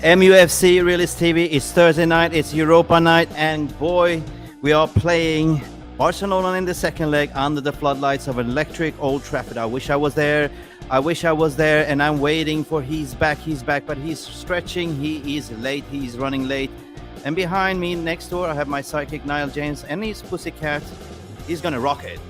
Mufc Realist TV. It's Thursday night. It's Europa night, and boy, we are playing Barcelona in the second leg under the floodlights of an electric Old Trafford. I wish I was there. And I'm waiting for he's back, but he's stretching. He is late. He's running late. And behind me, next door, I have my sidekick Niall James and his pussycat. He's gonna rock it.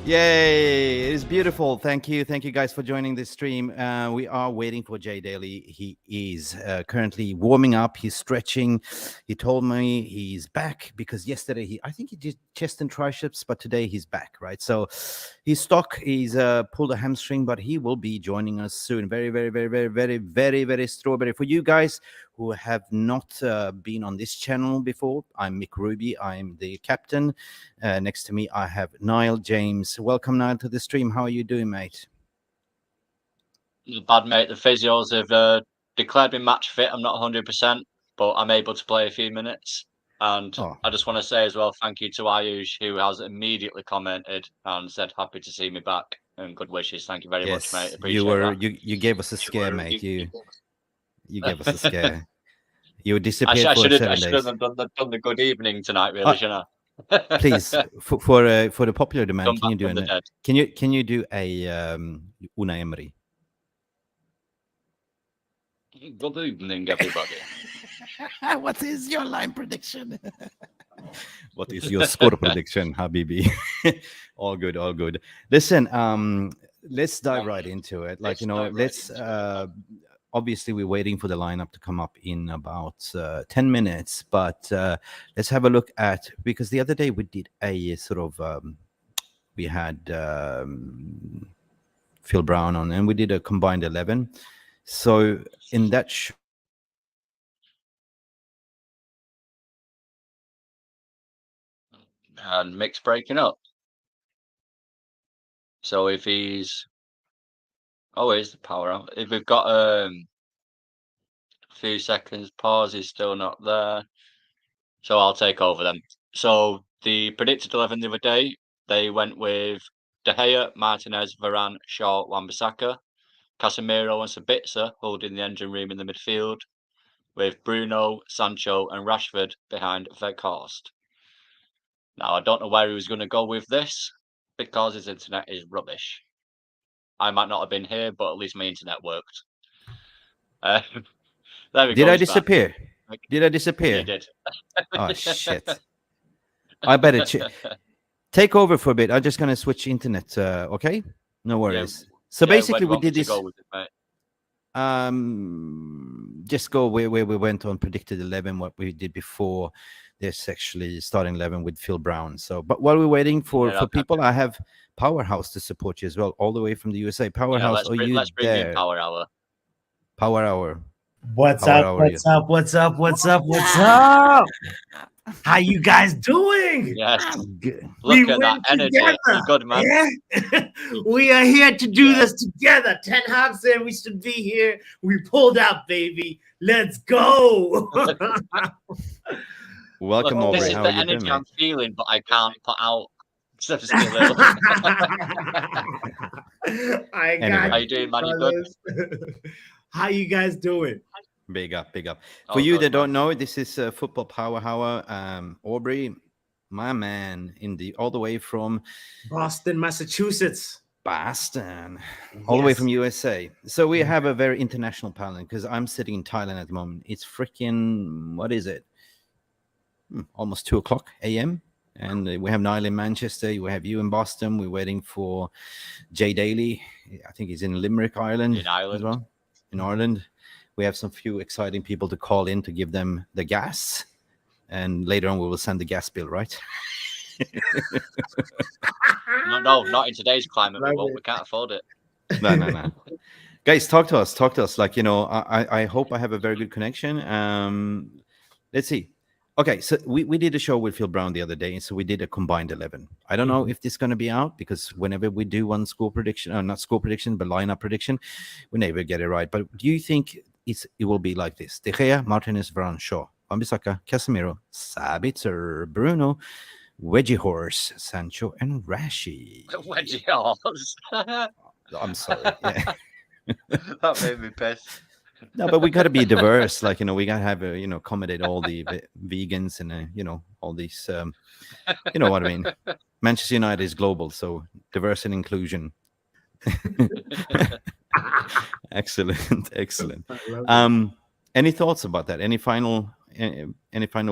Yay, it's beautiful. Thank you guys for joining this stream. We are waiting for Jay Daly. He is currently warming up. He's stretching. He told me he's back because yesterday I think he did chest and triceps, but today he's back, right? So he's stuck. He's pulled a hamstring, but he will be joining us soon. Very strawberry. For you guys who have not been on this channel before, I'm Mick Ruby. I'm the captain. Next to me, I have Niall James. Welcome, Niall, to the stream. How are you doing, mate? Bad, mate. The physios have declared me match fit. I'm not 100%, but I'm able to play a few minutes. And I just want to say as well, thank you to Ayush, who has immediately commented and said happy to see me back and good wishes. Thank you very much, mate. Appreciate that. You gave us a scare, mate. You gave us a scare. You disappeared for 7 days. I should have done the good evening tonight, really, shouldn't I? Please, for the popular demand, can you do a Una Emery? Good evening, everybody. What is your line prediction? What is your score prediction, Habibi? All good. Listen, let's dive right into it. Let's. Obviously, we're waiting for the lineup to come up in about 10 minutes, but let's have a look at, because the other day we did a sort of, we had Phil Brown on, and we did a combined 11. So in that and Mick's breaking up. So if he's... Oh, here's the power out. If we've got a few seconds pause, he's still not there. So I'll take over then. So the predicted 11 the other day, they went with De Gea, Martinez, Varane, Shaw, Wan-Bissaka, Casemiro and Sabitzer holding the engine room in the midfield, with Bruno, Sancho and Rashford behind Weghorst. Now, I don't know where he was going to go with this, because his internet is rubbish. I might not have been here, but at least my internet worked. There we go. Did I disappear? Did I disappear? You did. Oh, shit. I better take over for a bit. I'm just going to switch internet, okay? No worries. Yeah, so basically, we did this. Just go where we went on predicted 11, what we did before this actually starting 11 with Phil Brown. So, but while we're waiting for people, I have Powerhouse to support you as well, all the way from the USA. Powerhouse, let's bring in Power Hour. Power Hour. What's up? How you guys doing? Yes. Look at that energy. Good, man. Yeah? We are here to do this together. Ten Hag said we should be here. We pulled out, baby. Let's go. Welcome, Aubrey. This is the energy I'm feeling, but I can't put out. How you doing, man? You good? How you guys doing? Big up. For you that don't know, this is Football Power Hour. Aubrey, my man, all the way from Boston, Massachusetts. Boston, all the way from USA. So we have a very international panel because I'm sitting in Thailand at the moment. It's freaking, what is it? Almost 2:00 a.m. And we have Niall in Manchester. We have you in Boston. We're waiting for Jay Daly. I think he's in Limerick, Ireland. In Ireland. As well. In Ireland. We have some few exciting people to call in to give them the gas. And later on, we will send the gas bill, right? No, not in today's climate. We can't afford it. No. Guys, talk to us. Like, I hope I have a very good connection. Let's see. Okay, so we did a show with Phil Brown the other day, so we did a combined 11. I don't know if this is going to be out, because whenever we do one score prediction, not score prediction, but lineup prediction, we never get it right. But do you think it will be like this: De Gea, Martinez, Varane, Shaw, Wan-Bissaka, Casemiro, Sabitzer, Bruno, Wedgie Horse, Sancho, and Rashi. Wedgie horse. I'm sorry. Yeah. That made me piss. No, but we got to be diverse. Like, we got to have, accommodate all the vegans and, all these, you know what I mean? Manchester United is global, so diverse and inclusion. Excellent. Excellent. Any thoughts about that? Any final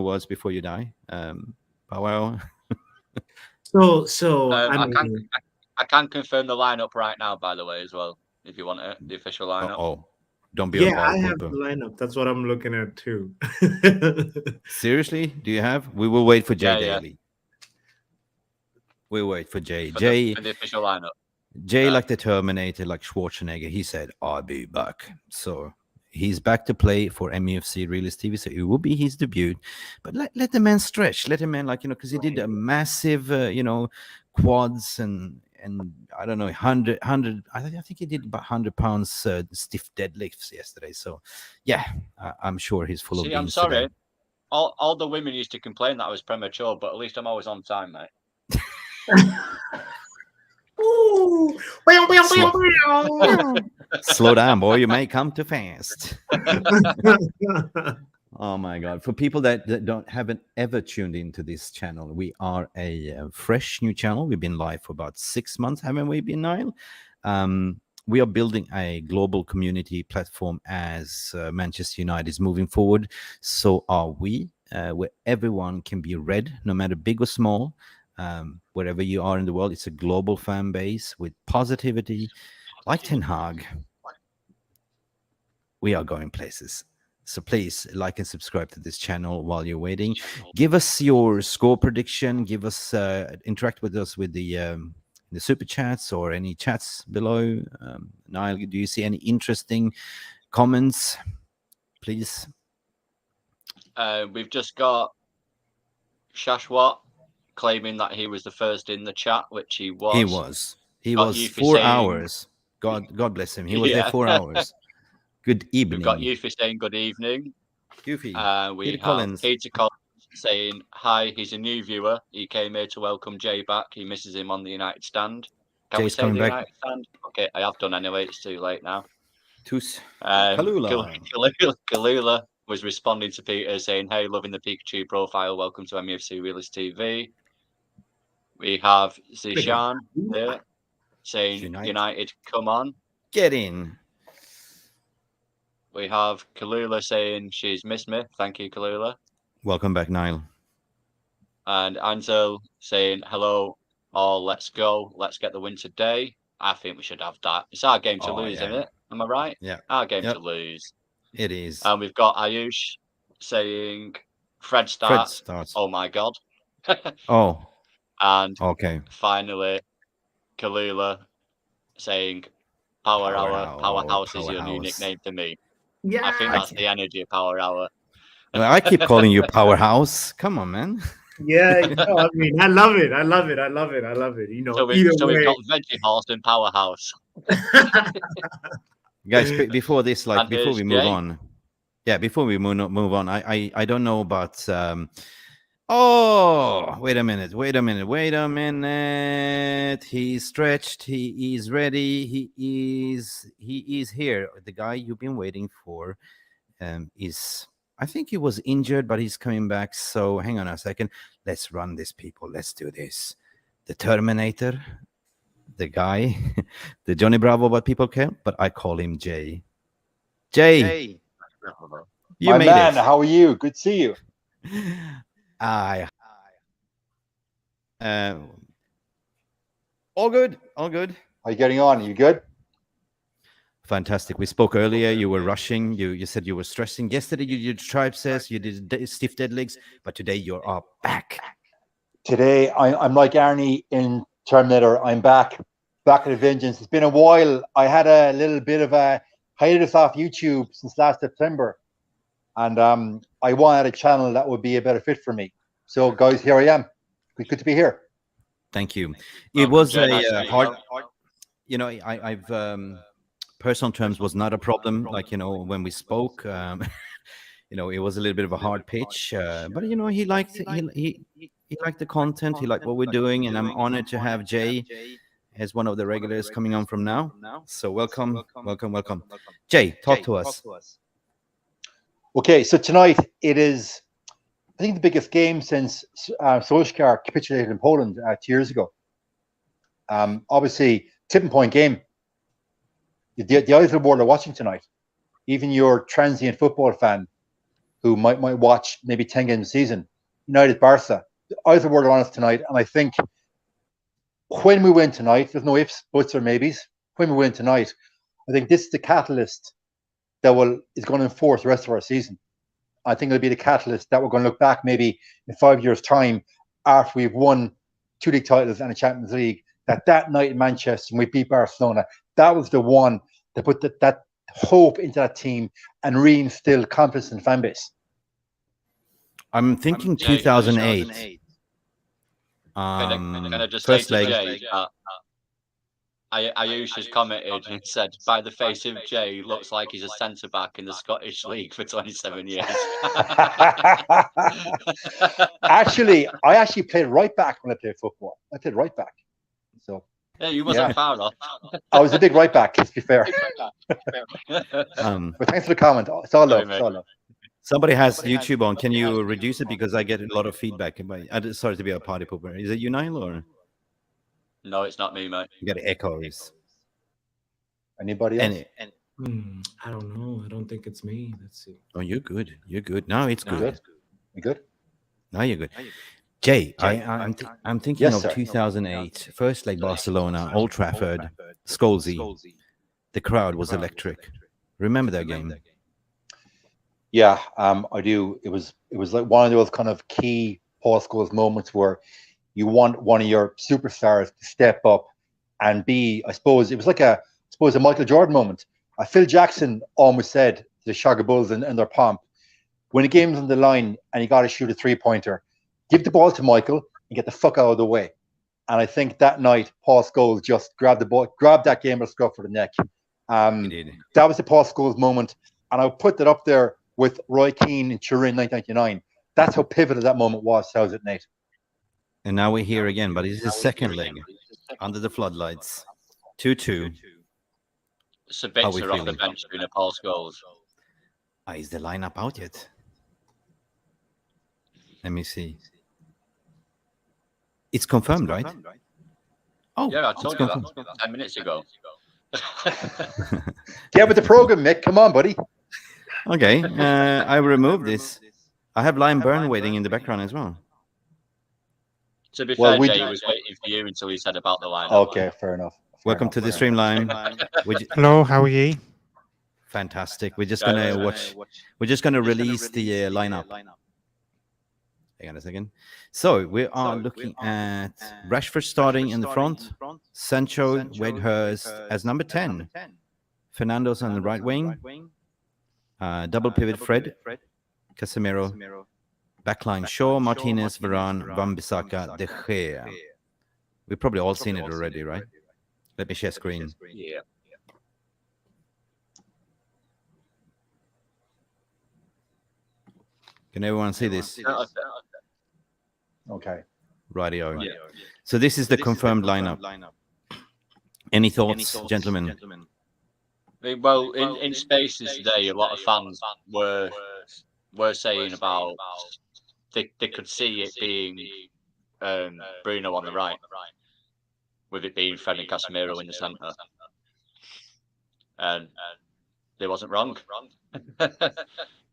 words before you die? Powell? So I I mean, can confirm the lineup right now, by the way, as well. If you want it, the official lineup. Oh, don't be on yeah, I ball have the pooper. lineup. That's what I'm looking at too. Seriously? Do you have? We will wait for Jay Yeah. Daly. We'll wait for Jay. For Jay, the official lineup. Jay, like the Terminator, like Schwarzenegger, he said, "I'll be back." So he's back to play for Mufc Realist TV. So it will be his debut. But let the man stretch. Let the man, because he did a massive, quads and I don't know, 100. I think he did about 100 pounds stiff deadlifts yesterday. So yeah, I'm sure he's full of See, beans I'm sorry. today. All the women used to complain that I was premature, but at least I'm always on time, mate. Ooh. Slow down, boy. You may come too fast. Oh my God! For people that haven't ever tuned into this channel, we are a fresh new channel. We've been live for about 6 months, haven't we been, Niall? We are building a global community platform as Manchester United is moving forward. So are we, where everyone can be read, no matter big or small. Wherever you are in the world, it's a global fan base with positivity, like Ten Hag. We are going places. So please like and subscribe to this channel while you're waiting. Give us your score prediction. Give us interact with us with the super chats or any chats below. Niall, do you see any interesting comments? Please. We've just got Shashwat claiming that he was the first in the chat, which he was. He was. He Got was Yuffie 4 saying- hours. God bless him. He was there 4 hours. Good evening. We've got Yuffie saying good evening. Yuffie. We Peter have Collins. Peter Collins saying hi. He's a new viewer. He came here to welcome Jay back. He misses him on the United stand. Can we Jay's say coming the back. United stand? Okay, I have done anyway. It's too late now. Kalula. Kalula was responding to Peter saying, "Hey, loving the Pikachu profile. Welcome to MUFC Realist TV." We have Zishan here saying, United, come on. Get in. We have Kalula saying she's missed me. Thank you, Kalula. Welcome back, Niall. And Ansel saying, hello, all, let's go. Let's get the win today. I think we should have that. It's our game to lose, isn't it? Am I right? Yeah. Our game to lose. It is. And we've got Ayush saying, Fred starts. Oh, my God. Oh. And okay. Finally, Kalula saying, Powerhouse is your new nickname to me. Yeah, I think that's the energy of Power Hour. I keep calling you Powerhouse. Come on, man. Yeah, I mean, I love it. You know, So we've got Veggie Horse and Powerhouse. Guys, before this, And before we move Jay. on, before we move on, I don't know about. Oh, wait a minute. He's stretched. He is ready. He is here. The guy you've been waiting for is, I think he was injured, but he's coming back. So hang on a second. Let's run this, people. Let's do this. The Terminator, the guy, the Johnny Bravo, what people call, but I call him Jay. Jay. You My man, how are you? Good to see you. All good. How are you getting on? You good? Fantastic. We spoke earlier. You were rushing. You said you were stressing. Yesterday you did triceps, you did stiff dead legs, but today you're back. Today I'm like Arnie in Terminator. I'm back at a vengeance. It's been a while. I had a little bit of a hiatus off YouTube since last September, and I wanted a channel that would be a better fit for me. So guys, here I am. Good to be here. Thank you. It was a hard. You know, I've personal terms was not a problem. Like, when we spoke, it was a little bit of a hard pitch, but he liked he liked the content. He liked what we're doing, and I'm honored to have Jay as one of the regulars coming on from now. So welcome. Jay, talk to us. Okay, so tonight it is, I think, the biggest game since Solskjaer capitulated in Poland 2 years ago. Obviously, tipping point game. The eyes of the world are watching tonight. Even your transient football fan who might watch maybe 10 games a season, United, Barca, the eyes of the world are on us tonight. And I think when we win tonight, there's no ifs, buts, or maybes. When we win tonight, I think this is the catalyst that is going to enforce the rest of our season. I think it'll be the catalyst that we're going to look back maybe in 5 years' time after we've won 2 league titles and a Champions League, that night in Manchester when we beat Barcelona, that was the one that put that hope into that team and reinstilled confidence in the fan base. I'm thinking 2008. Can I just first say to leg. Jay, Ayush has commented and said, by the face of Jay, looks like he's a centre-back in the Scottish League for 27 years. Actually, I played right back when I played football. I played right back. So yeah, you wasn't far off. I was a big right back, to be fair. But thanks for the comment. It's all love. It's all love. Somebody has YouTube on. Can you reduce it, because I get a lot of feedback? Sorry to be a party pooper. Is it you, Niall, or? No, it's not me, mate. You got echoes. Anybody else? I don't know. I don't think it's me. Let's see. Oh, you're good. You're good. No, it's good. You good? Now you're good. Jay, I'm thinking Yes, of sir. 2008, first leg Barcelona, Old Trafford, Scholesy. The crowd was electric. Remember that game? Yeah, I do. It was like one of those kind of key Paul Scholes moments where you want one of your superstars to step up and be, I suppose, it was like a Michael Jordan moment. Phil Jackson almost said to the Chicago Bulls in their pomp, when the game's on the line and you got to shoot a 3-pointer, give the ball to Michael and get the fuck out of the way. And I think that night, Paul Scholes just grabbed the ball, grabbed that game by the scruff of the neck. That was the Paul Scholes moment. And I'll put that up there with Roy Keane in Turin 1999. That's how pivotal that moment was, 2008. And now we're here again, but it's the second leg under the floodlights. 2-2. Sabitzer off the bench doing a Paul Scholes. Is the lineup out yet? Let me see. It's confirmed, right? Oh, yeah, I told you that 10 minutes ago. Get with the program, Mick. Come on, buddy. Okay, I removed this. I have Lime Burn waiting in the background as well. To be fair, Jay was waiting for you until he said about the lineup. Okay, fair enough. Welcome to the stream, Lime. Hello, how are you? Fantastic. We're just gonna watch. We're just gonna release the lineup. Hang on a second. So we are looking at Rashford starting in the front, Sancho, Weghurst as number 10, Fernando's on the right wing, double pivot Fred, Casemiro, backline Shaw, Martinez, Varane, Wan-Bissaka, De Gea. We've probably all seen it already, right? Let me share screen. Yeah. Can everyone see this? Okay. Radio. Yeah. So this is the confirmed lineup. Any thoughts, gentlemen? Well, in Spaces today, a lot of fans were saying about they could see it being Bruno on the right, with it being Fred and Casemiro in the centre, and they wasn't wrong.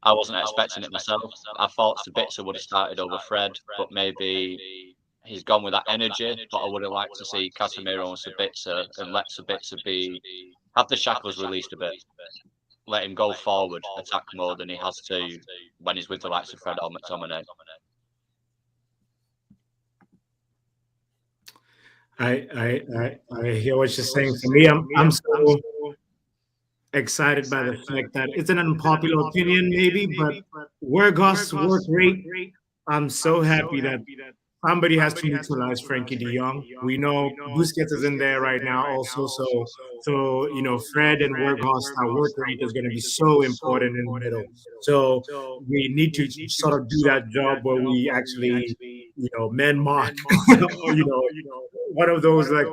I wasn't expecting it myself. I thought Sabitzer would have started over Fred, but maybe he's gone with that energy. But I would have liked to see Casemiro and Sabitzer and let Sabitzer have the shackles released a bit. Let him go forward, attack more than he has to when he's with the likes of Fred or McTominay. I hear what you're saying. For me, I'm so excited by the fact that it's an unpopular opinion, maybe, but Weghurst worked great. I'm so happy that somebody has to neutralize Frankie de Jong. We know Busquets is in there right now also. So Fred and Weghorst, our work rate is going to be so important in the middle. So we need to sort of do that job where we actually, men mark, one of those like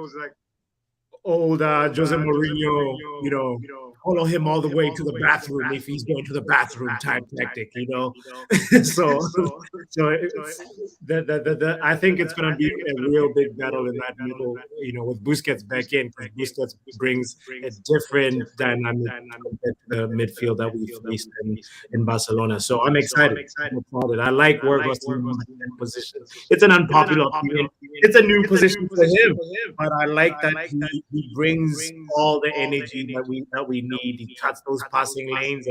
old Jose Mourinho, follow him all the way to the bathroom if he's going to the bathroom type tactic, so I think it's going to be a real big battle in that middle, with Busquets back in, because Busquets brings a different dynamic compared to the midfield that we faced in Barcelona. So I'm excited. I like Weghorst in the 10 position. It's an unpopular opinion. It's a new position for him, but I like that he brings all the energy that we need. He cuts those passing lanes,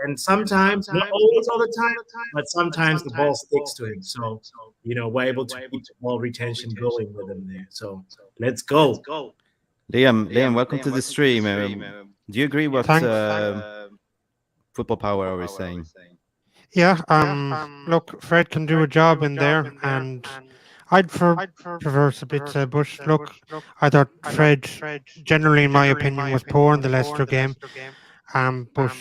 and sometimes, not always all the time, but sometimes the ball sticks to him. So we're able to keep the ball retention going with him there. So let's go. Liam, welcome to the stream. Do you agree what Football Power are saying? Yeah. Look, Fred can do a job in there, and I'd prefer a bit. But look, I thought Fred, generally in my opinion, was poor in the Leicester game. But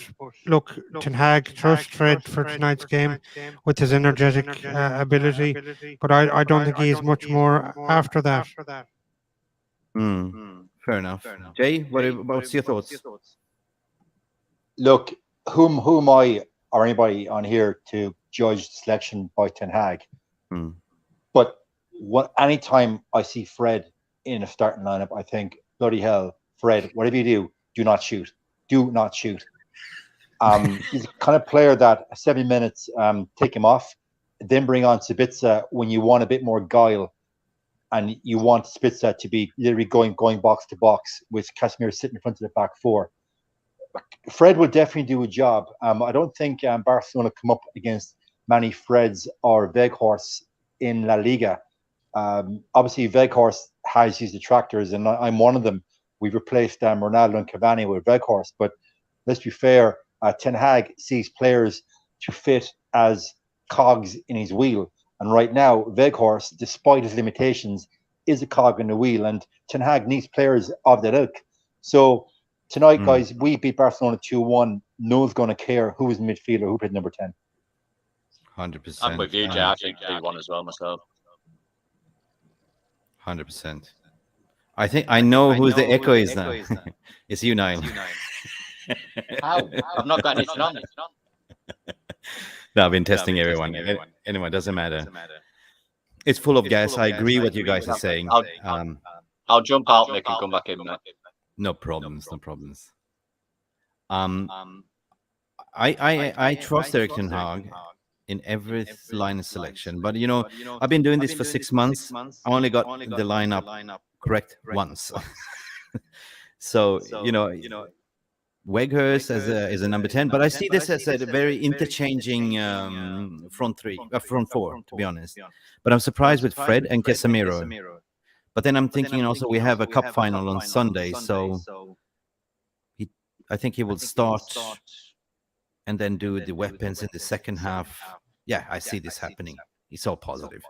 look, Ten Hag trust Fred for tonight's game with his energetic ability, but I don't think he is much more after that. Fair enough. Jay, what's your thoughts? Look, who am I or anybody on here to judge the selection by Ten Hag? But anytime I see Fred in a starting lineup, I think, bloody hell, Fred, whatever you do, do not shoot. Do not shoot. He's the kind of player that 70 minutes, take him off, then bring on Sabitzer when you want a bit more guile, and you want Sabitzer to be literally going box to box with Casemiro sitting in front of the back four. Fred will definitely do a job. I don't think Barcelona come up against many Freds or Weghorsts in La Liga. Obviously, Weghorst has his detractors, and I'm one of them. We've replaced Ronaldo and Cavani with Weghorst, but let's be fair. Ten Hag sees players to fit as cogs in his wheel, and right now, Weghorst, despite his limitations, is a cog in the wheel, and Ten Hag needs players of that ilk. So tonight, guys, we beat Barcelona 2-1. No one's going to care who is the midfielder, who played number 10. 100%. I'm with you, Jay. I think 3-1 as well myself. 100%. I know who the echo is now. It's you, Niall. How? I've not got anything on. No, I've been testing everyone. Anyway, it doesn't matter. It's full of gas. I agree what you guys are saying. I'll jump out, Mick, and come back in. No problems. I trust Erik ten Hag in every line of selection, but I've been doing this for 6 months. I only got the lineup correct once. So Weghorst as a number 10, but I see this as a very interchanging front four, to be honest. But I'm surprised with Fred and Casemiro. But then I'm thinking also we have a cup final on Sunday, so I think he will start and then do the weapons in the second half. Yeah, I see this happening. It's all positive.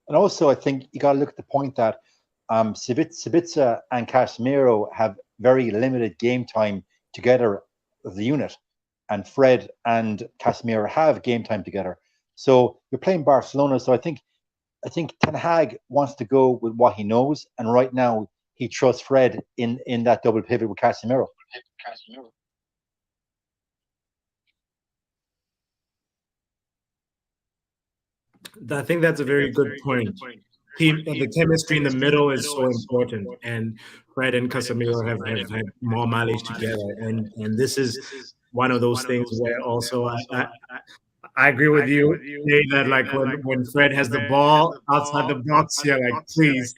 And also, I think you got to look at the point that Sabitzer and Casemiro have very limited game time together as a unit, and Fred and Casemiro have game time together. So you're playing Barcelona. So I think Ten Hag wants to go with what he knows, and right now he trusts Fred in that double pivot with Casemiro. I think that's a very good point. The chemistry in the middle is so important, and Fred and Casemiro have had more mileage together, and this is one of those things where also I agree with you, Jay, that like when Fred has the ball outside the box, you're like, please,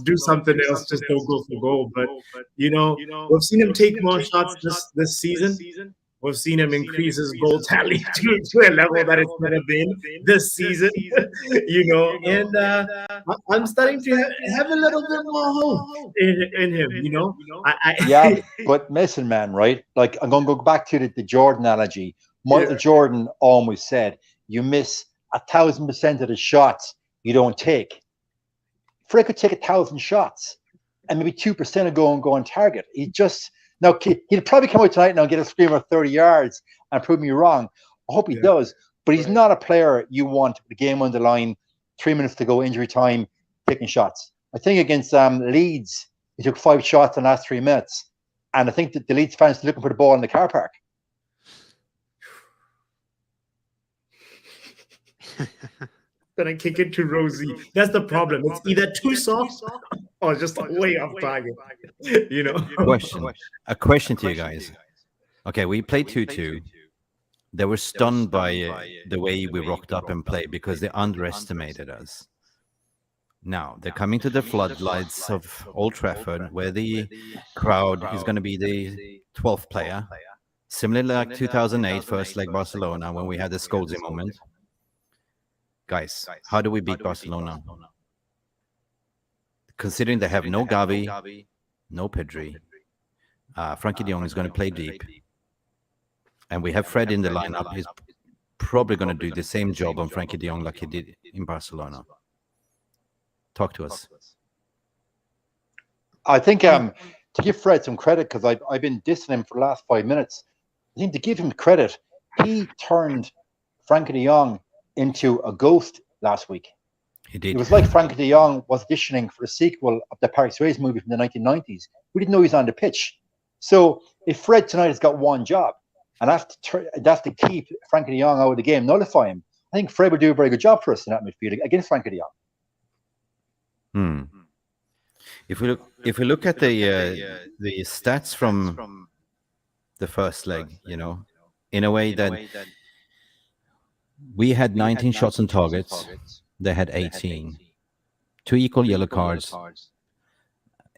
do something else, just don't go for goal. But we've seen him take more shots this season. We've seen him increase his goal tally to a level that it's never been this season, and I'm starting to have a little bit more hope in him, Yeah, but listen, man, right? Like, I'm going to go back to the Jordan analogy. Michael Jordan always said, you miss 1,000% of the shots you don't take. Fred could take 1,000 shots, and maybe 2% would go on target. He'll probably come out tonight now and get a screamer 30 yards and prove me wrong. I hope he does, but he's not a player you want with the game on the line, 3 minutes to go, injury time, taking shots. I think against Leeds, he took 5 shots in the last 3 minutes, and I think that the Leeds fans are looking for the ball in the car park. Then I kick it to Rosie. That's the problem. It's either too soft or just way off target. You know. A question to you guys. Okay, we played 2-2. They were stunned by the way we rocked up and played because they underestimated us. Now they're coming to the floodlights of Old Trafford, where the crowd is going to be the 12th player, similarly like 2008 first leg Barcelona when we had the Scholesy moment. Guys, how do we beat Barcelona? Considering they have no Gavi, no Pedri, Frankie de Jong is going to play deep, and we have Fred in the lineup. He's probably going to do the same job on Frankie de Jong like he did in Barcelona. Talk to us. I think to give Fred some credit, because I've been dissing him for the last 5 minutes. I think to give him credit, he turned Frankie de Jong into a ghost last week. He did. It was like Frankie de Jong was auditioning for a sequel of the Paris Swayze movie from the 1990s. We didn't know he was on the pitch. So if Fred tonight has got one job, and that's to keep Frankie de Jong out of the game, nullify him, I think Fred would do a very good job for us in that midfield against Frankie de Jong. If we look at the stats from the first leg, you know, in a way that we had 19 shots on targets, they had 18, 2 equal yellow cards,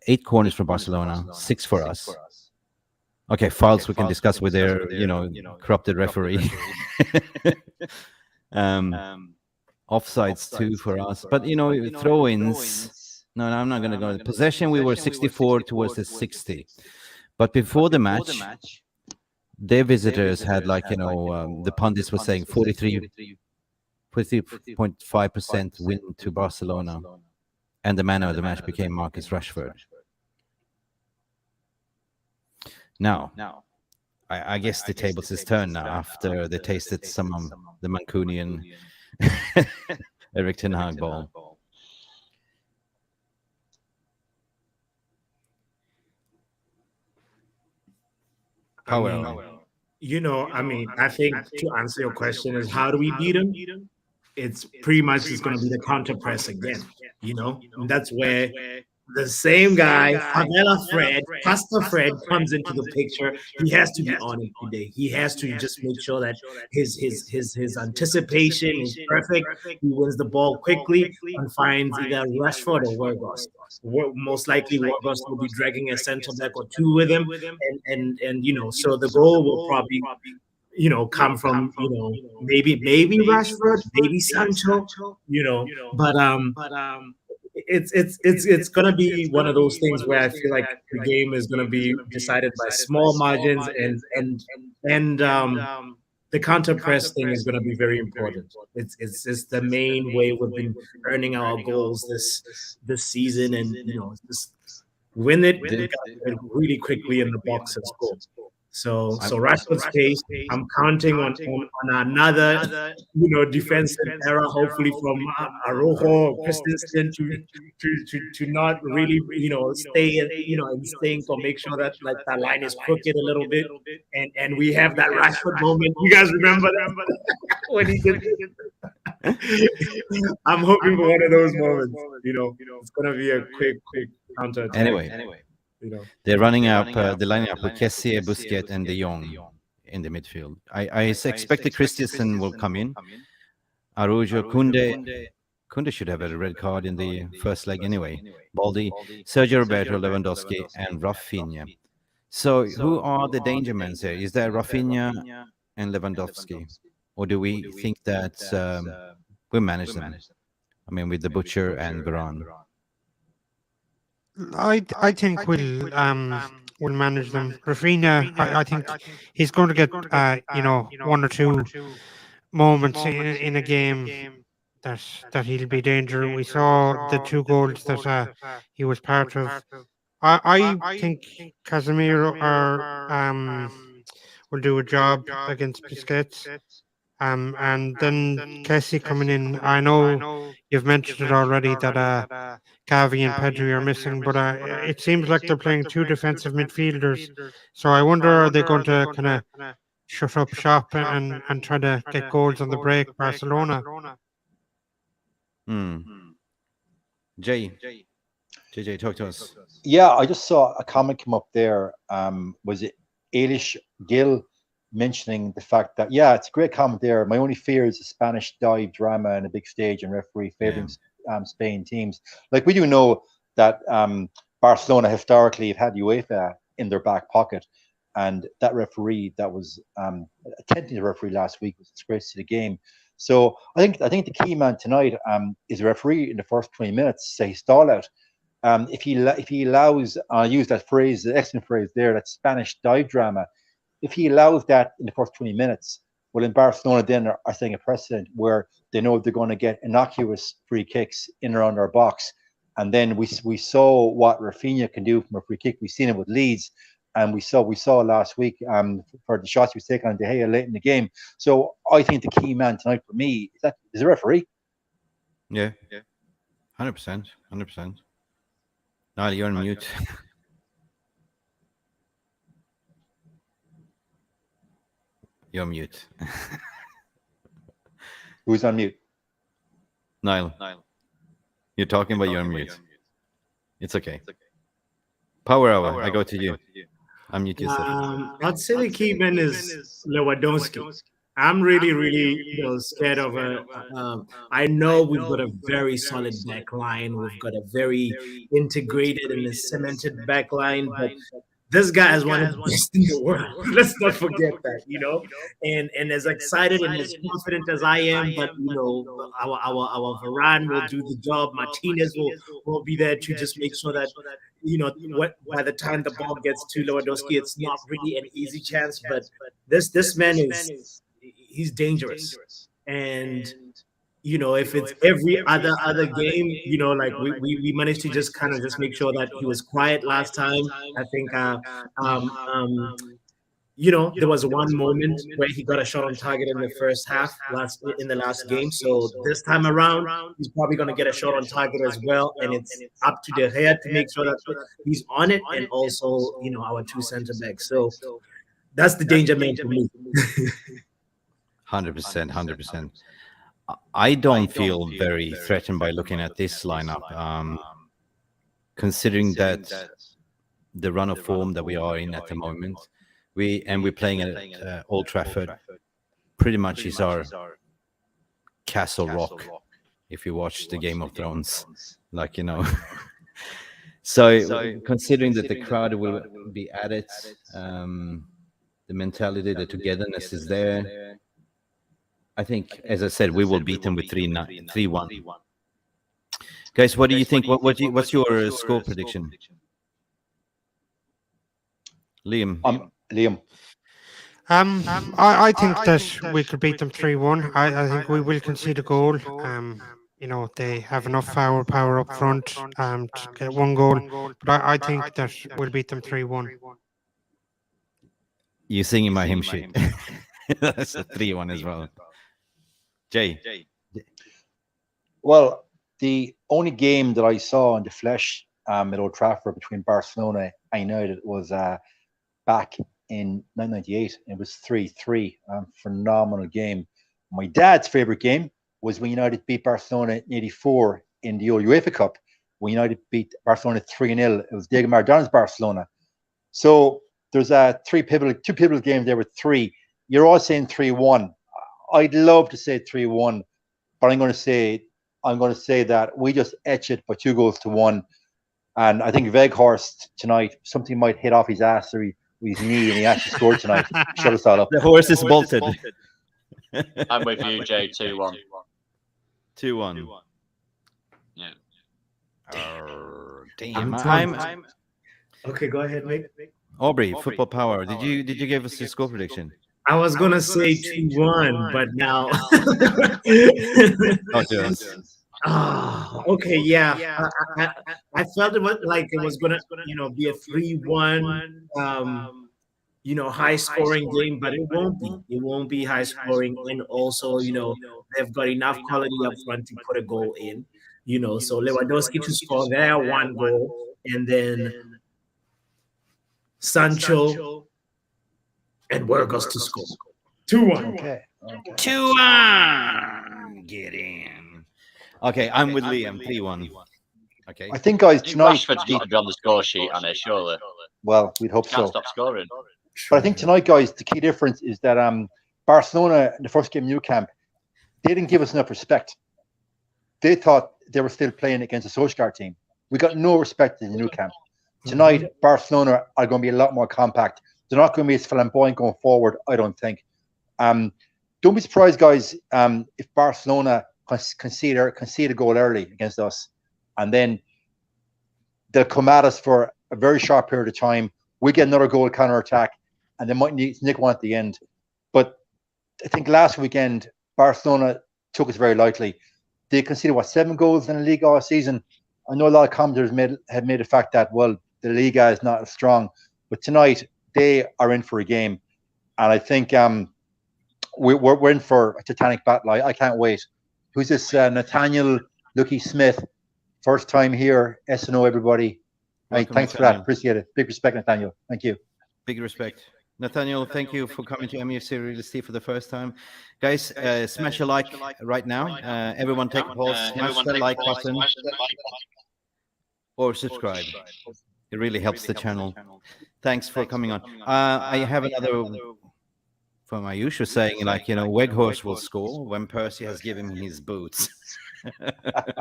8 corners for Barcelona, 6 for us. Okay, fouls we can discuss with their, corrupted referee. Offsides 2 for us, but throw-ins. No, I'm not going to go. Possession, we were 64 towards the 60, but before the match, their visitors had the pundits were saying 43.5% win to Barcelona, and the man of the match became Marcus Rashford. Now, I guess the tables is turned now after they tasted some of the Mancunian Erik ten Hag ball. I think to answer your question is how do we beat him? It's pretty much just going to be the counter press again, and that's where the same guy, Pastor Fred, comes into the picture. He has to be on it today. He has to just make sure that his anticipation is perfect. He wins the ball quickly and finds either Rashford or Weghorst. Most likely, Weghorst will be dragging a center back or 2 with him, and so the goal will probably come from maybe Rashford, maybe Sancho, but it's gonna be one of those things where I feel like the game is gonna be decided by small margins, and the counter press thing is gonna be very important. It's the main way we've been earning our goals this season, and just win it really quickly in the box and score. So Rashford's pace, I'm counting on another, defensive error, hopefully from Araujo or Christensen to not really, stay, in sync or make sure that that line is crooked a little bit, and we have that Rashford moment. You guys remember that when he did? I'm hoping for one of those moments. It's gonna be a quick counter attack. Anyway. They're lining up with Kessié, Busquets, and De Jong in the midfield. I expect that Christensen will come in. Araujo, Kunde should have a red card in the first leg anyway. Baldi, Sergio Roberto, Lewandowski, and Rafinha. So who are the danger men here? Is there Rafinha and Lewandowski? Or do we think that we manage them? I mean, with the Butcher and Varane. I think we'll manage them. Rafinha, I think he's going to get 1 or 2 moments in a game that he'll be dangerous. We saw the 2 goals that he was part of. I think Casemiro will do a job against Busquets. And then Kessie coming in. I know you've mentioned it already that Gavi and Pedri are missing, but it seems like they're playing 2 defensive midfielders. So I wonder, are they going to kind of shut up shop and try to get goals on the break, Barcelona? Jay, JJ, talk to us. Yeah, I just saw a comment come up there. Was it Ailish Gill mentioning the fact that, yeah, it's a great comment there. My only fear is a Spanish dive drama and a big stage and referee favoring Spain teams. Like, we do know that Barcelona historically have had UEFA in their back pocket, and that referee that was attending the referee last week was a disgrace to the game. So I think the key man tonight is a referee in the first 20 minutes, say stall out. If he allows, I use that phrase, the excellent phrase there, that Spanish dive drama. If he allows that in the first 20 minutes, well, in Barcelona then are setting a precedent where they know they're going to get innocuous free kicks in around our box. And then we saw what Rafinha can do from a free kick. We've seen it with Leeds, and we saw last week for the shots he was taking on De Gea late in the game. So I think the key man tonight for me is a referee. Yeah, 100%. Niall, you're on mute. You're on mute. Who's on mute? Niall. You're talking, but you're on mute. It's okay. Power Hour, I go to you. Unmute yourself. I'd say the key man is Lewandowski. I'm really, scared of I know we've got a very solid back line. We've got a very integrated and a cemented back line, but this guy is one of the best in the world. Let's not forget that, and as excited and as confident as I am, but our Varane will do the job. Martinez will be there to just make sure that by the time the ball gets to Lewandowski, it's not really an easy chance. But this man he's dangerous, and if it's every other game, like we managed to just kind of just make sure that he was quiet last time. I think there was one moment where he got a shot on target in the first half in the last game. So this time around, he's probably going to get a shot on target as well, and it's up to De Gea to make sure that he's on it, and also our 2 center backs. So that's the danger man for me. 100%. I don't feel very threatened by looking at this lineup, considering that the run of form that we are in at the moment. We're playing at Old Trafford. Pretty much is our Castle Rock, if you watch the Game of Thrones, So considering that the crowd will be added, the mentality, the togetherness is there. I think, as I said, we will beat them with 3-1. Guys, what do you think? What's your score prediction? Liam. Liam. I think that we could beat them 3-1. I think we will concede a goal. They have enough power up front to get 1 goal. But I think that we'll beat them 3-1. You're singing my hymn sheet. That's a 3-1 as well. Jay. Well, the only game that I saw in the flesh at Old Trafford between Barcelona and United was back in 1998. It was 3-3. Phenomenal game. My dad's favorite game was when United beat Barcelona in '84 in the old UEFA Cup. When United beat Barcelona 3-0, it was Diego Maradona's Barcelona. So there's two pivotal games there with 3. You're all saying 3-1. I'd love to say 3-1, but I'm going to say that we just etch it by 2-1. And I think Weghorst tonight, something might hit off his ass or his knee, and he actually scored tonight. Shut us all up. The horse is bolted. I'm with you, Jay. 2-1. 2-1. Yeah. Damn. Okay, go ahead, Mick. Aubrey, Football Power. Did you give us your score prediction? I was gonna say 2-1, but now. Talk to us. Okay, yeah. I felt it was gonna, be a 3-1, high scoring game, but it won't be. It won't be high scoring, and also, they've got enough quality up front to put a goal in. So Lewandowski to score there 1 goal, and then Sancho and Burgos to score 2-1. Okay. 2-1. Get in. Okay, I'm with Liam. 3-1. Okay. I think, guys, tonight. Rashford's got to be on the score sheet, and surely. Well, we'd hope Can't so. stop scoring. But I think tonight, guys, the key difference is that Barcelona, in the first game Nou Camp, they didn't give us enough respect. They thought they were still playing against a Solskjaer team. We got no respect in the Nou Camp. Tonight, Barcelona are going to be a lot more compact. They're not going to be as flamboyant going forward, I don't think. Don't be surprised, guys, if Barcelona concede a goal early against us, and then they'll come at us for a very short period of time. We get another goal counter-attack, and they might nick one at the end. But I think last weekend, Barcelona took us very lightly. They conceded, 7 goals in the league all season? I know a lot of commentators have made the fact that, well, the Liga is not as strong. But tonight, they are in for a game. And I think we're in for a titanic battle. I can't wait. Who's this? Nathaniel Lucky Smith. First time here. SNO, everybody. Welcome, Thanks for that. Appreciate it. Big respect, Nathaniel. Thank you. Big respect. Nathaniel, thank you for coming to Mufc Realist TV for the first time. Guys, smash a like right now. Everyone take a pause. Smash the like button. Or subscribe. It really helps the channel. Thanks for coming on. I have another from Ayush saying, Weghorst will score when Percy has given him his boots.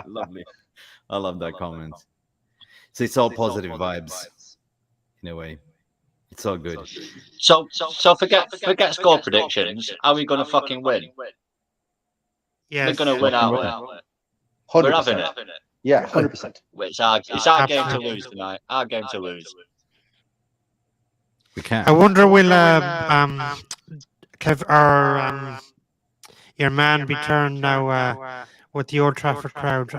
Lovely. I love that comment. So it's all positive vibes in a way. It's all good. So forget score predictions. Are we going to fucking win? Yes. We're going to win, aren't we? 100%. We're having it. Yeah, 100%. It's our game to lose tonight. Our game to lose. We can. I wonder will Kev or your man be turned now with the Old Trafford crowd?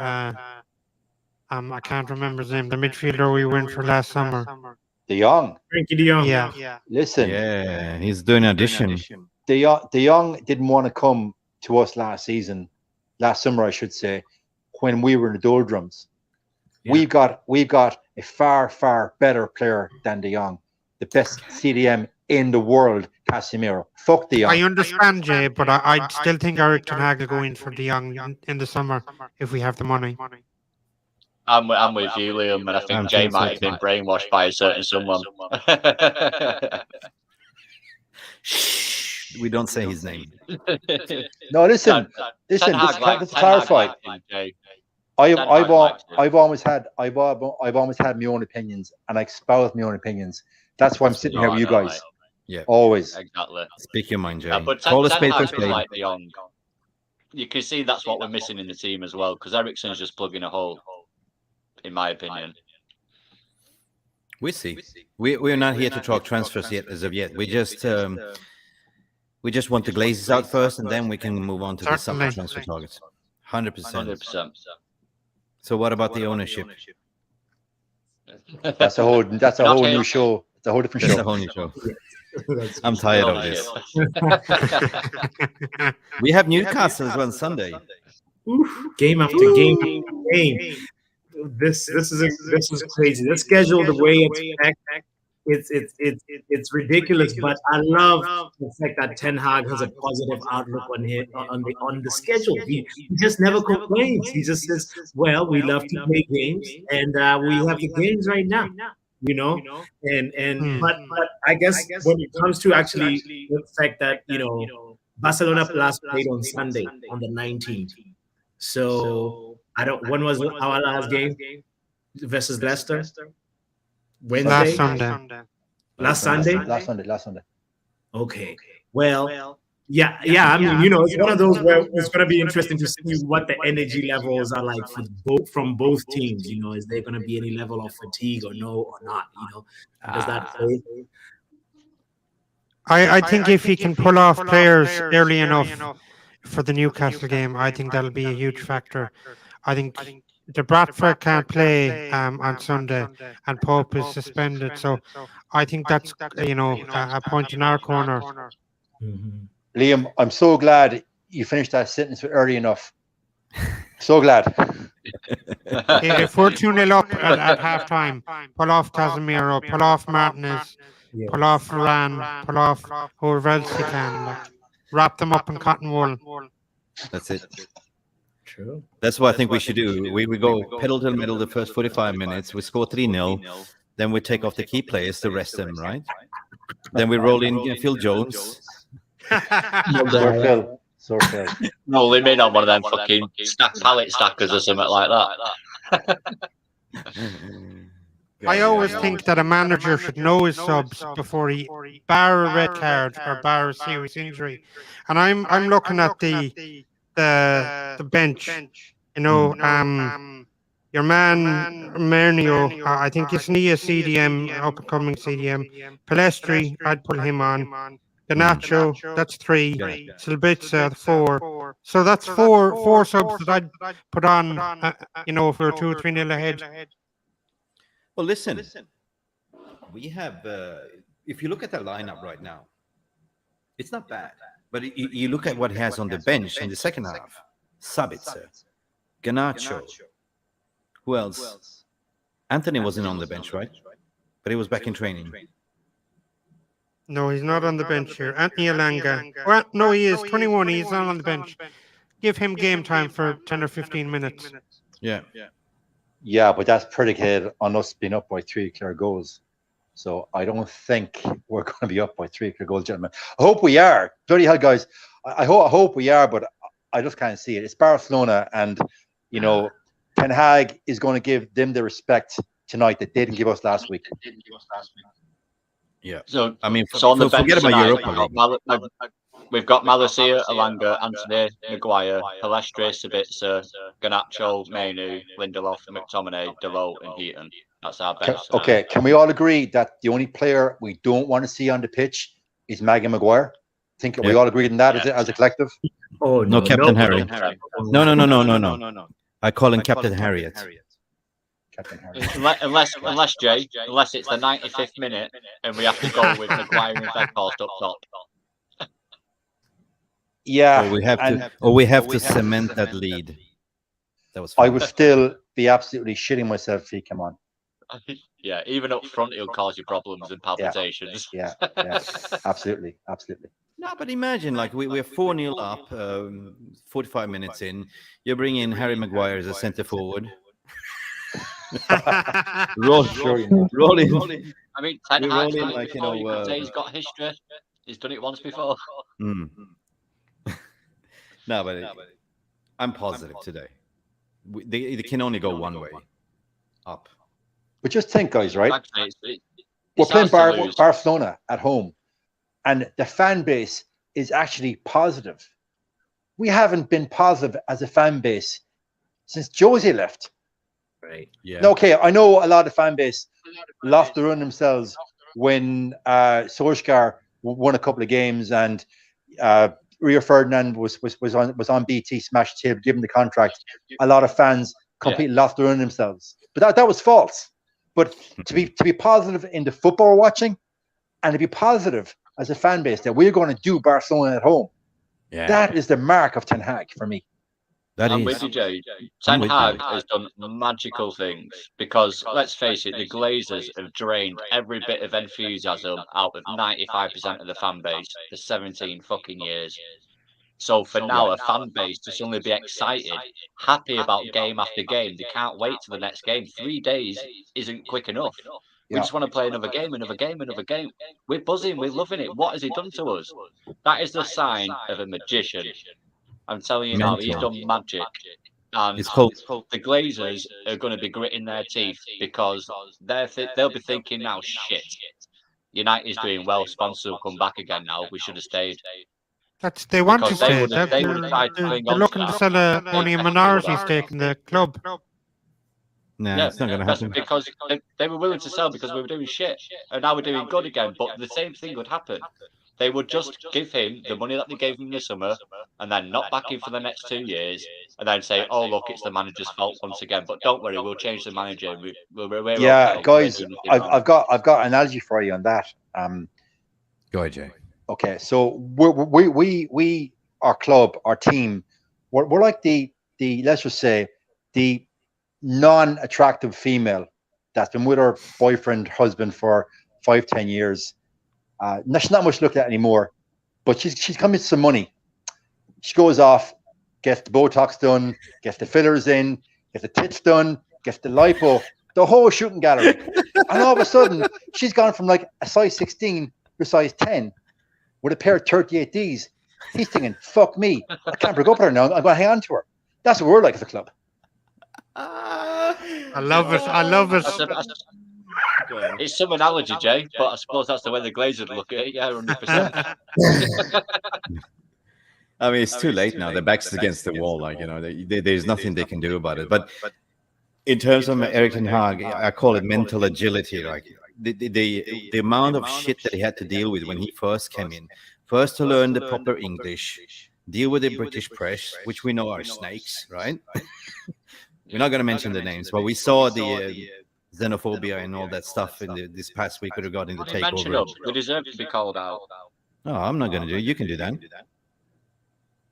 I can't remember his name. The midfielder we went for last summer. De Jong. Frankie De Jong. Yeah. Listen. Yeah, he's doing an audition. De Jong didn't want to come to us last summer, I should say, when we were in the doldrums. Yeah. We've got a far better player than De Jong, the best CDM in the world, Casemiro. Fuck De Jong. I understand, Jay, but I still think Eric Ten Hag will go in for De Jong in the summer if we have the money. I'm with you, Liam, and I think Jay might have been brainwashed by a certain someone. Shh, we don't say his name. No, listen. Let's clarify. I've always had my own opinions, and I espouse my own opinions. That's why I'm sitting here with you guys. Yeah, always. Exactly. Speak your mind, Jay. But Call a spade. Like De Jong. You can see that's what we're missing in the team as well, because Eriksen's just plugging a hole, in my opinion. We see. We're not here to talk transfers yet, as of yet. We just want the Glazers out first, and then we can move on to the summer transfer targets. 100%. 100%. So what about the ownership? That's a whole new show. It's a whole different show. That's a whole new show. I'm tired of this. We have Newcastle as well on Sunday. Game after game after game. This is crazy. The schedule, the way it's ridiculous. But I love the fact that Ten Hag has a positive outlook on the schedule. He just never complains. He just says, "Well, we love to play games, and we have the games right now." But I guess when it comes to actually the fact that Barcelona last played on Sunday on the 19th, so. When was our last game versus Leicester? Wednesday. Last Sunday. Okay. Well, yeah. I mean, it's one of those where it's going to be interesting to see what the energy levels are like from both teams. Is there going to be any level of fatigue or no or not? Does that play? I think if he can pull off players early enough for the Newcastle game, I think that'll be a huge factor. I think the Bradford can't play on Sunday, and Pope is suspended, so I think that's a point in our corner. Mhm. Liam, I'm so glad you finished that sentence early enough. So glad. If we're 2-0 up at half time, pull off Casemiro, pull off Martinez, Yes. pull off Varane, pull off whoever else you can. Like, wrap them up in cotton wool. That's it. True. That's what I think we should do. We go pedal to the middle the first 45 minutes. We score 3-0. Then we take off the key players to rest them, right? Then we roll in Phil Jones. Sir Phil. Sir Phil. No, they may not one of them fucking pallet stackers or something like that. I always think that a manager should know his subs before he bar a red card or bar a serious injury. And I'm looking at the bench. You know, your man Mernio, I think isn't he a CDM, up and coming CDM? Palestri, I'd put him on. Ganacho, that's 3. Silbitza, 4. So that's four subs that I'd put on. If we're 2 or 3-0 ahead. Well, listen, we have, if you look at the lineup right now, it's not bad. But you look at what he has on the bench in the second half. Sabitzer, Ganacho. Who else? Anthony wasn't on the bench, right? But he was back in training. No, he's not on the bench here. Anthony Elanga. Well, no, he is 21. He's not on the bench. Give him game time for 10 or 15 minutes. Yeah. Yeah, but that's predicated on us being up by 3 clear goals. So I don't think we're going to be up by 3 clear goals, gentlemen. I hope we are. Bloody hell, guys. I hope we are, but I just can't see it. It's Barcelona, and Ten Hag is going to give them the respect tonight that they didn't give us last week. Yeah. So I mean, on the bench forget about tonight, Europa. we've got Malacia, Elanga, Anthony, Maguire, Palestre, Sabitzer, Ganacho, Mainu, Lindelof, McTominay, Dalot, and Heaton. That's our bench. Okay, can we all agree that the only player we don't want to see on the pitch is Maggie Maguire? Think we all agreed on that as a collective? Oh No, Captain Harry. No. No. I call him Captain Harriet. Captain Harry. Unless it's the 95th minute and we have to go with Maguire and Weghorst up top. Yeah, or we have to cement that lead. That was fun. I would still be absolutely shitting myself if he came on. Yeah, even up front, it'll cause you problems and palpitations. Yeah, absolutely. No, but imagine, like, we're 4-0 up, 45 minutes in. You bring in Harry Maguire as a centre forward. Rolling. I mean, Ten Hag, he's got history. He's done it once before. No, but I'm positive today. They can only go one way, up. But just think, guys, right? Actually, We're playing Barcelona at home, and the fan base is actually positive. We haven't been positive as a fan base since Jose left. Right. Yeah. Now, okay, I know a lot of fan base lost the run themselves when Solskjaer won a couple of games and Rio Ferdinand was on BT, smashed table, given the contract. A lot of fans completely lost the run themselves, but that was false. But to be positive in the football we're watching, and to be positive as a fan base that we're going to do Barcelona at home, that is the mark of Ten Hag for me. I'm with you, Jay. Ten Hag has done magical things because, let's face it, the Glazers have drained every bit of enthusiasm out of 95% of the fan base for 17 fucking years. So for now, a fan base to suddenly be excited, happy about game after game, they can't wait to the next game. 3 days isn't quick enough. We just want to play another game. We're buzzing, we're loving it. What has he done to us? That is the sign of a magician. I'm telling you now, he's done magic. And the Glazers are going to be gritting their teeth because they'll be thinking now, shit, United's doing well, sponsor will come back again now. We should have stayed. They want to Because stay. they would have tried to They're cling on looking to to sell only a minority stake in the club. No, it's not going to happen. Because they were willing to sell because we were doing shit, and now we're doing good again. But the same thing would happen. They would just give him the money that they gave him in the summer and then not back him for the next 2 years and then say, oh, look, it's the manager's fault once again. But don't worry, we'll change the manager. We're yeah, okay. guys, I've got an analogy for you on that. Go ahead, Jay. Okay, so we our club, our team, we're like the let's just say the non-attractive female that's been with her boyfriend, husband for 5-10 years. She's not much looked at anymore, but she's come with some money. She goes off, gets the Botox done, gets the fillers in, gets the tits done, gets the lipo, the whole shooting gallery. And all of a sudden, she's gone from like a size 16 to a size 10 with a pair of 38Ds. He's thinking, fuck me, I can't break up with her now. I'm going to hang on to her. That's what we're like as a club. I love it. I love it. It's some analogy, Jay, but I suppose that's the way the Glazers look at it. Yeah, 100%. I mean, it's too late now. Their backs against the wall. Like, there's nothing they can do about it. But in terms of Erik ten Hag, I call it mental agility. Like the amount of shit that he had to deal with when he first came in. First to learn the proper English, deal with the British press, which we know are snakes, right? We're not going to mention the names, but we saw the xenophobia and all that stuff in this past week regarding the takeover. We deserve to be called out. No, I'm not going to do it. You can do that.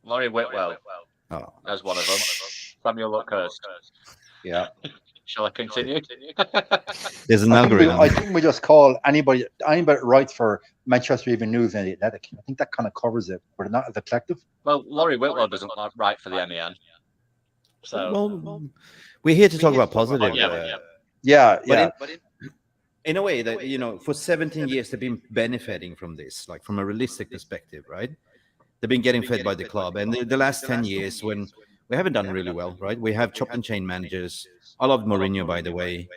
Laurie Whitwell. Oh, There's one of them. Samuel Luckhurst. Yeah. Shall I continue? There's an algorithm. I think we just call anybody that writes for Manchester Evening News and The Athletic. I think that kind of covers it, but not as a collective. Well, Laurie Whitwell doesn't write for the MEN. So well, we're here to talk about positive. Yeah. But in a way that, for 17 years, they've been benefiting from this, like from a realistic perspective, right? They've been getting fed by the club. And the last 10 years, when we haven't done really well, right? We have chopped and chain managers. I love Mourinho, by the way,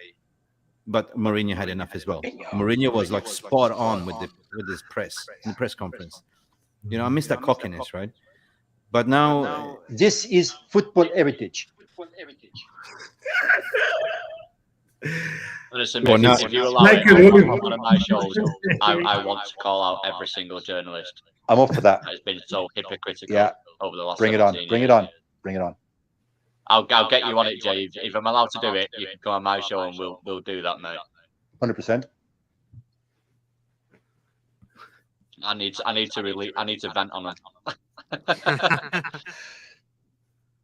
but Mourinho had enough as well. Mourinho was like spot on with his press in the press conference. I miss that cockiness, right? But now this is football heritage. Listen, if you allow it on one of my shows, I want to call out every single journalist. I'm up for that. It's been so hypocritical over the last. Bring it on. Bring it on. Bring it on. I'll get you on it, Jay. If I'm allowed to do it, you can come on my show and we'll do that, mate. 100%. I need to vent on it.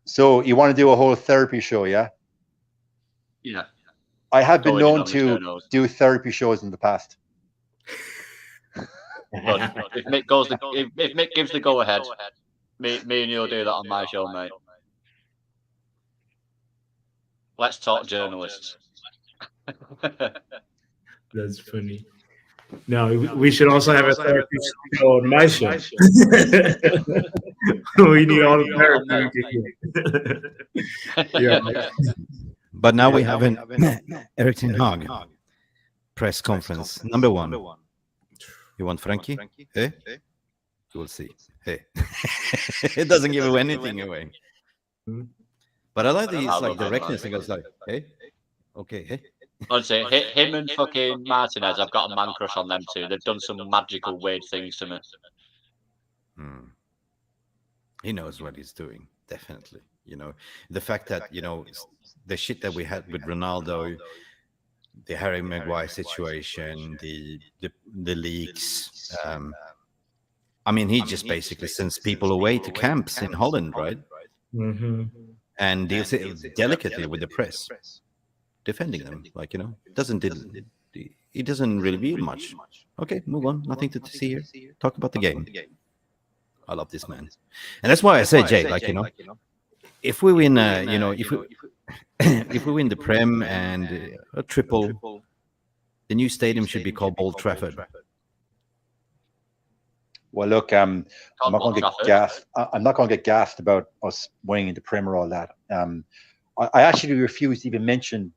So you want to do a whole therapy show, yeah? Yeah. I have been known to do therapy shows in the past. If Mick gives the go ahead, me and you'll do that on my show, mate. Let's talk journalists. That's funny. No, we should also have a therapy show on my show. We need all the therapy. Yeah. But now we have an Erik ten Hag press conference. Number one. You want Frankie? Hey? You will see. Hey. It doesn't give anything away. But I like these directness. It goes like, hey? Okay, hey? Honestly, him and fucking Martinez, I've got a man crush on them too. They've done some magical, weird things to me. He knows what he's doing, definitely. The fact that, the shit that we had with Ronaldo, the Harry Maguire situation, the leaks. I mean, he just basically sends people away to camps in Holland, right? Mm-hmm. And deals delicately with the press, defending them. He doesn't reveal much. Okay, move on. Nothing to see here. Talk about the game. I love this man, and that's why I say, Jay, if we win, if we win the Prem and a triple, the new stadium should be called Old Trafford. Well, look, I'm not going to get gassed. I'm not going to get gassed about us winning the Prem or all that. I actually refuse to even mention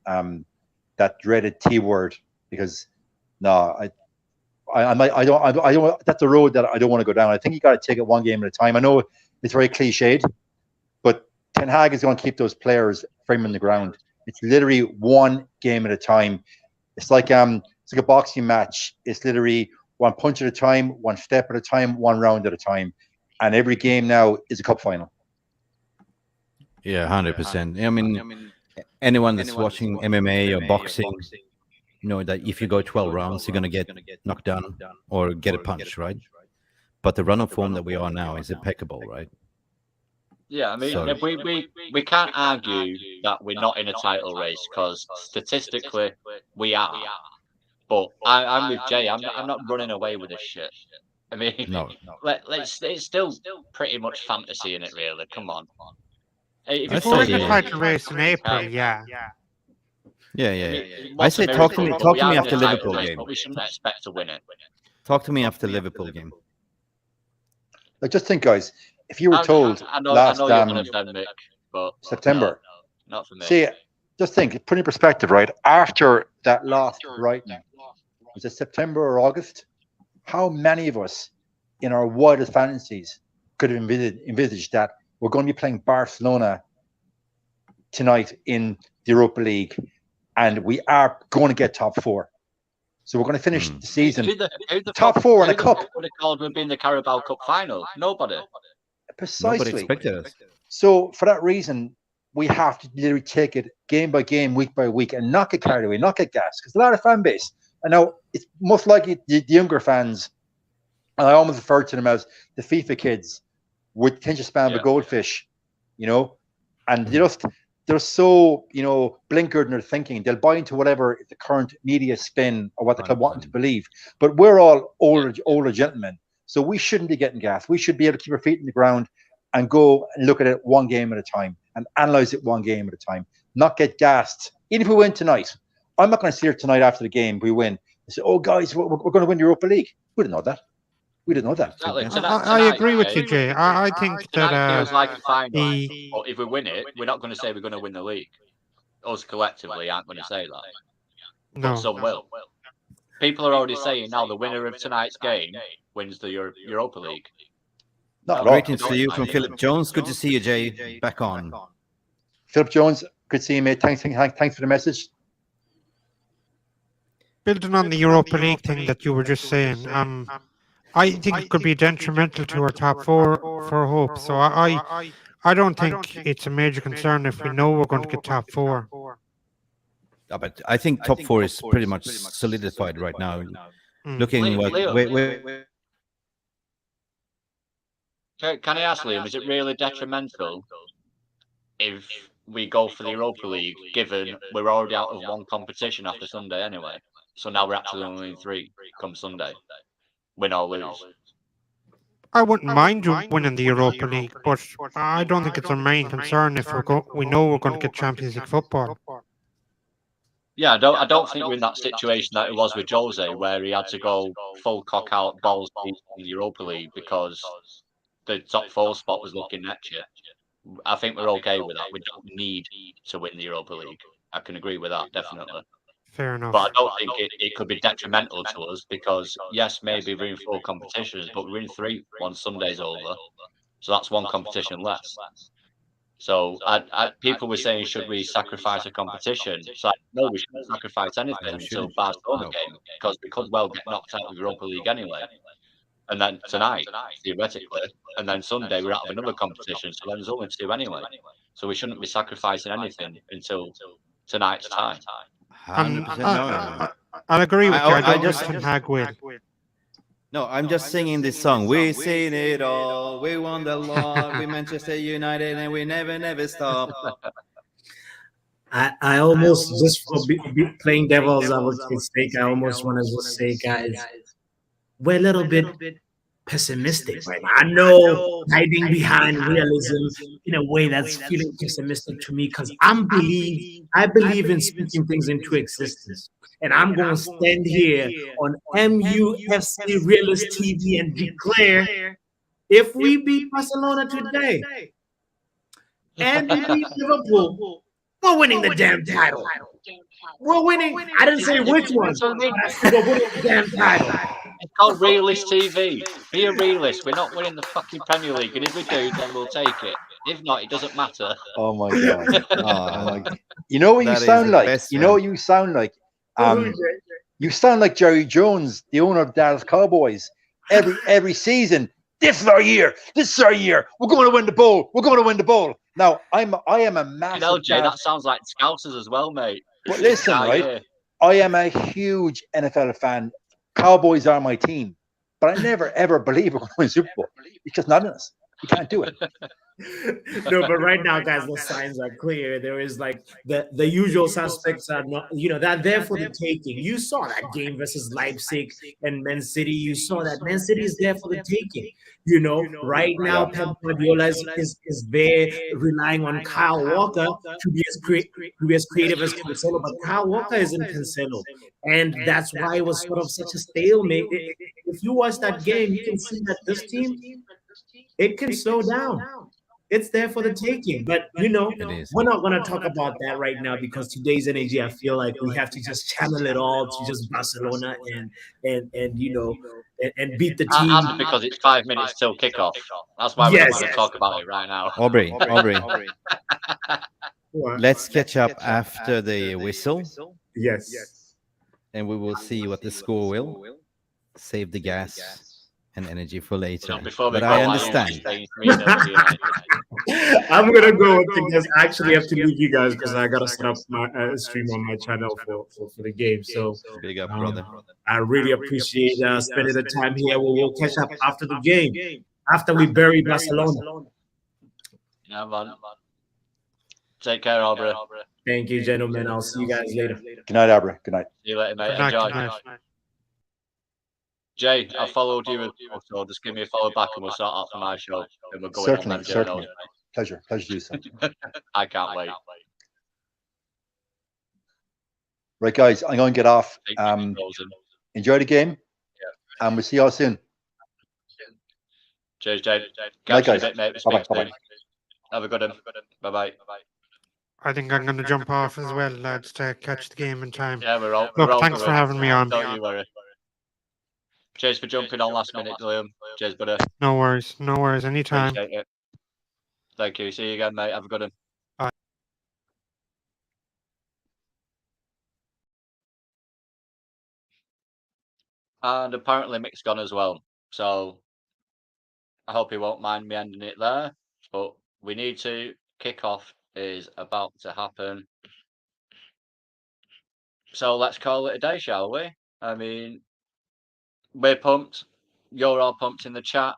that dreaded T word because I don't. That's a road that I don't want to go down. I think you got to take it one game at a time. I know it's very cliched, but Ten Hag is going to keep those players firm in the ground. It's literally one game at a time. It's like a boxing match. It's literally one punch at a time, one step at a time, one round at a time. And every game now is a cup final. Yeah, 100%. I mean, anyone that's watching MMA or boxing, you know that if you go 12 rounds, you're going to get knocked down or get a punch, right? But the run of form that we are now is impeccable, right? Yeah, I mean, So- we can't argue that we're not in a title race because statistically we are. But I'm with Jay. I'm not running away with this shit. I mean, No. it's still pretty much fantasy in it, really. Come on. If I you say, We're put in the it yeah. title race in April, yeah. Yeah. I what's say a talk to miracle? me. But Talk we to me are in after the title Liverpool race, game. but we shouldn't expect to win it. Talk to me after Liverpool game. Like, just think, guys, if you were told I know last you're going to defend Mick, but September, no, not for me. see, just think, put in perspective, right? After that loss to Brighton, was it September or August? How many of us in our wildest fantasies could have envisaged that we're going to be playing Barcelona tonight in the Europa League and we are going to get top four? So we're going to finish the season Who the top fuck- four in who a the cup. fuck would have called would be in the Carabao Cup final? Nobody. Nobody Precisely. expected us. So for that reason, we have to literally take it game by game, week by week, and not get carried away, not get gassed. Because a lot of fan base, I know it's most likely the younger fans, and I almost refer to them as the FIFA kids with attention span of a goldfish, you know, and they're so, you know, blinkered in their thinking. They'll buy into whatever the current media spin or what the club want them to believe. But we're all older gentlemen, so we shouldn't be getting gassed. We should be able to keep our feet in the ground and go and look at it one game at a time and analyze it one game at a time, not get gassed. Even if we win tonight, I'm not going to sit here tonight after the game, we win, and say, oh, guys, we're going to win the Europa League. We didn't know that. We didn't know that. Exactly. I agree with you, Jay. I think Tonight that feels like a final. the But if we win it, we're not going to say we're going to win the league. Us collectively aren't going to say that. But no. some will. People are already saying now the winner of tonight's game wins the Europa League. Not at all. Greetings to you from Philip Jones. Good to see you, Jay. Back on. Philip Jones, good to see you, mate. Thanks for the message. Building on the Europa League thing that you were just saying, I think it could be detrimental to our top four for hope. So I don't think it's a major concern if we know we're going to get top four. But I think top four is pretty much solidified right now. Looking Leo, what Can I ask Liam, is it really detrimental if we go for the Europa League, given we're already out of one competition after Sunday anyway? So now we're actually only in three come Sunday, win or lose. I wouldn't mind you winning the Europa League, but I don't think it's our main concern if we know we're going to get Champions League football. Yeah, I don't think we're in that situation that it was with Jose, where he had to go full cock out, balls deep in the Europa League because the top four spot was looking next year. I think we're okay with that. We don't need to win the Europa League. I can agree with that, definitely. Fair enough. But I don't think it could be detrimental to us because, yes, maybe we're in 4 competitions, but we're in 3 once Sunday's over. So that's 1 competition less. So people were saying, should we sacrifice a competition? It's like, no, we shouldn't sacrifice anything until Barcelona game because we could well get knocked out of the Europa League anyway. And then tonight, theoretically, and then Sunday we're out of another competition, so then there's only 2 anyway. So we shouldn't be sacrificing anything until tonight's time. 100%. No. I'll agree with you. I don't just- think Ten Hag will. No, I'm just singing this song. We've seen it all. We won the lot. We Manchester United, and we never stop. I almost, just for playing devil's advocate's sake, I almost want to just say, guys, we're a little bit pessimistic right now. I know hiding behind realism in a way that's feeling pessimistic to me because I believe in speaking things into existence. And I'm going to stand here on Mufc Realist TV and declare if we beat Barcelona today and we beat Liverpool, we're winning the damn title. We're winning. I didn't say which one. We're winning the damn title. It's called Realist TV. Be a realist. We're not winning the fucking Premier League, and if we do, then we'll take it. If not, it doesn't matter. Oh my god! Oh my god. You know what you That is sound the like. best, You know man. what you sound like. You sound like Jerry Jones, the owner of the Dallas Cowboys. Every season, this is our year. This is our year. We're going to win the bowl. We're going to win the bowl. Now, I am a massive. Jay, that sounds like Scousers as well, mate. But listen, right? I am a huge NFL fan. Cowboys are my team, but I never ever believe we're going to win Super Bowl. It's just not in us. You can't do it. No, but right now, guys, the signs are clear. There is like the usual suspects are not, they're there for the taking. You saw that game versus Leipzig and Man City. You saw that Man City is there for the taking. Right now, Pep Guardiola is there relying on Kyle Walker to be as creative as Cancelo, but Kyle Walker isn't Cancelo, and that's why it was sort of such a stalemate. If you watch that game, you can see that this team, it can slow down. It's there for the taking, but we're not going to talk about that right now because today's energy, I feel like we have to just channel it all to just Barcelona and beat the team. And because it's 5 minutes till kickoff, that's why we don't want to talk about it right now. Aubrey. Let's catch up after the whistle. Yes, and we will see what the score will. Save the gas and energy for later. But I understand. I'm gonna go because I actually have to leave you guys because I gotta set up my stream on my channel for the game. So big up, brother. I really appreciate spending the time here. We'll catch up after the game, after we bury Barcelona. Yeah, man. Take care, Aubrey. Thank you, gentlemen. I'll see you guys later. Good night, Aubrey. Good night. See you later, mate. Enjoy. Jay, I followed you, so just give me a follow back and we'll start off for my show. And we're going certainly. Pleasure to do so. I can't wait. Right, guys, I'm going to get off. Enjoy the game, and we'll see you all soon. Cheers, Jay. Catch you in a bit, mate. Bye-bye. Have a good one. Bye-bye. I think I'm going to jump off as well, lads, to catch the game in time. Yeah, we're all. Look, thanks for having me on. Don't you worry. Cheers for jumping on last minute, Liam. Cheers, buddy. No worries. Anytime. Thank you. See you again, mate. Have a good one. Bye. And apparently Mick's gone as well. So I hope he won't mind me ending it there. But we need to. Kickoff is about to happen. So let's call it a day, shall we? I mean, we're pumped. You're all pumped in the chat.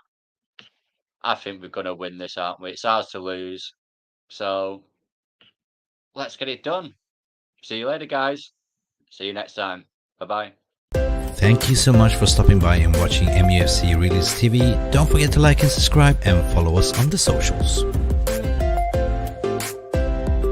I think we're going to win this, aren't we? It's ours to lose. So let's get it done. See you later, guys. See you next time. Bye-bye. Thank you so much for stopping by and watching Mufc Realist TV. Don't forget to like and subscribe and follow us on the socials.